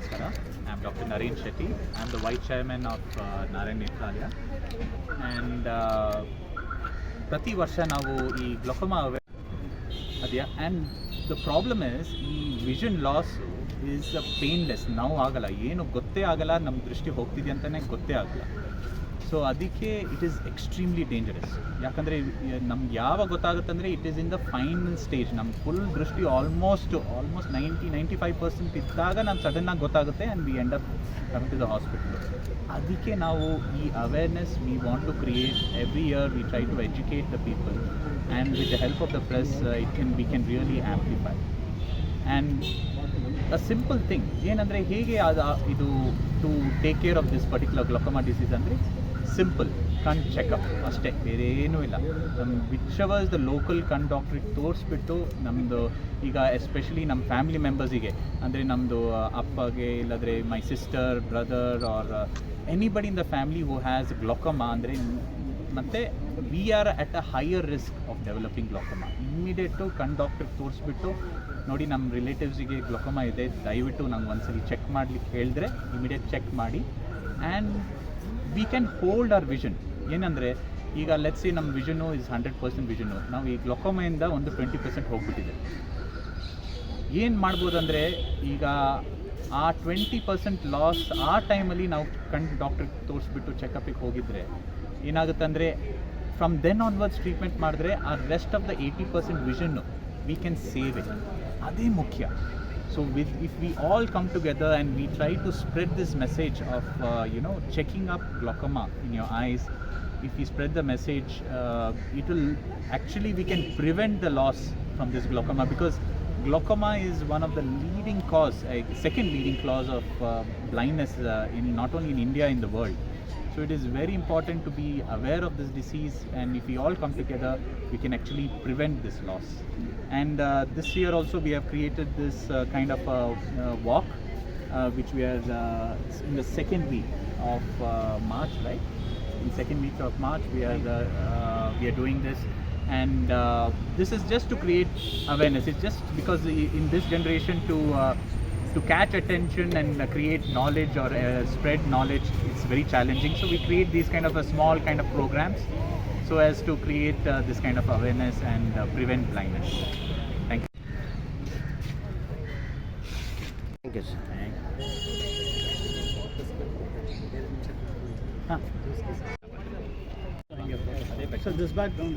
Namaskara. I am Dr. Naren Shetty. I am the Vice Chairman of Narayan Nethralaya. And ಪ್ರತಿ ವರ್ಷ ನಾವು ಈ glaucoma ಅದೆಯಾ and the problem is ಈ vision loss is painless, ನೋವು ಆಗಲ್ಲ, ಏನು ಗೊತ್ತೇ ಆಗಲ್ಲ, ನಮ್ಮ ದೃಷ್ಟಿ ಹೋಗ್ತಿದೆ ಅಂತಲೇ ಗೊತ್ತೇ ಆಗಲ್ಲ. ಸೊ ಅದಕ್ಕೆ ಇಟ್ ಈಸ್ ಎಕ್ಸ್ಟ್ರೀಮ್ಲಿ ಡೇಂಜರಸ್. ಯಾಕಂದರೆ ನಮ್ಗೆ ಯಾವಾಗ ಗೊತ್ತಾಗುತ್ತೆ ಅಂದರೆ it is in the final stage. ನಮ್ಮ ಫುಲ್ ದೃಷ್ಟಿ ಆಲ್ಮೋಸ್ಟ್ 95% ಇದ್ದಾಗ ನಮ್ಮ ಸಡನ್ನಾಗಿ ಗೊತ್ತಾಗುತ್ತೆ and we end up come to the hospital. ಅದಕ್ಕೆ ನಾವು ಈ awareness we want to create every year. We try to educate the people and with the help of the press we can really amplify. And a simple thing ಏನಂದರೆ ಹೇಗೆ ಇದು to take care of this particular glaucoma disease ಅಂದರೆ simple ಕಣ್ checkup ಅಷ್ಟೇ, ಬೇರೆ ಏನೂ ಇಲ್ಲ. ನಮ್ಮ ವಿಚ್ ಎವರ್ ದ ಲೋಕಲ್ ಕಣ್ ಡಾಕ್ಟ್ರಿಗೆ ತೋರಿಸ್ಬಿಟ್ಟು ನಮ್ಮದು ಈಗ ಎಸ್ಪೆಷಲಿ ನಮ್ಮ ಫ್ಯಾಮಿಲಿ ಮೆಂಬರ್ಸಿಗೆ ಅಂದರೆ ನಮ್ಮದು ಅಪ್ಪಗೆ ಇಲ್ಲದ್ರೆ my sister, brother R anybody in the family who has glaucoma ಅಂದರೆ ಮತ್ತು we are at a higher risk of developing glaucoma. Immediate ಕಣ್ ಡಾಕ್ಟ್ರಿಗೆ ತೋರಿಸ್ಬಿಟ್ಟು ನೋಡಿ ನಮ್ಮ ರಿಲೇಟಿವ್ಸಿಗೆ ಗ್ಲೋಕೋಮಾ ಇದೆ, ದಯವಿಟ್ಟು ನಂಗೆ ಒಂದ್ಸಲಿ ಚೆಕ್ ಮಾಡಲಿಕ್ಕೆ ಹೇಳಿದ್ರೆ ಇಮಿಡಿಯೇಟ್ ಚೆಕ್ ಮಾಡಿ. And we can hold our vision. ಏನಂದರೆ ಈಗ ಲೆಟ್ಸ್ ಸಿ ನಮ್ಮ ವಿಷನು ಇಸ್ 100% ವಿಷನು, ನಾವು ಈ ಗ್ಲೋಕೋಮೆಯಿಂದ ಒಂದು 20% ಹೋಗ್ಬಿಟ್ಟಿದೆ. ಏನು ಮಾಡ್ಬೋದು ಅಂದರೆ ಈಗ ಆ 20% ಲಾಸ್ ಆ ಟೈಮಲ್ಲಿ ನಾವು ಡಾಕ್ಟ್ರಿಗೆ ತೋರಿಸ್ಬಿಟ್ಟು ಚೆಕಪಿಗೆ ಹೋಗಿದ್ರೆ ಏನಾಗುತ್ತೆ ಅಂದರೆ ಫ್ರಮ್ ದೆನ್ ಆನ್ವರ್ಡ್ಸ್ ಟ್ರೀಟ್ಮೆಂಟ್ ಮಾಡಿದ್ರೆ ಆ rest of the 80% vision we can save it. ಅದೇ ಮುಖ್ಯ. So if we all come together and we try to spread this message of checking up glaucoma in your eyes, if we spread the message, it will actually, we can prevent the loss from this glaucoma, because glaucoma is one of the leading cause, second leading cause of blindness in not only in India, in the world. So it is very important to be aware of this disease, and if we all come together, we can actually prevent this loss. And this year also we have created this kind of walk, which we are in the second week of March, right? In second week of March we are doing this, and this is just to create awareness. It's just because in this generation to catch attention and create knowledge or spread knowledge, it's very challenging. So we create these kind of a small kind of programs so as to create this kind of awareness and prevent blindness. Thank you. Thank you, sir. So this back down.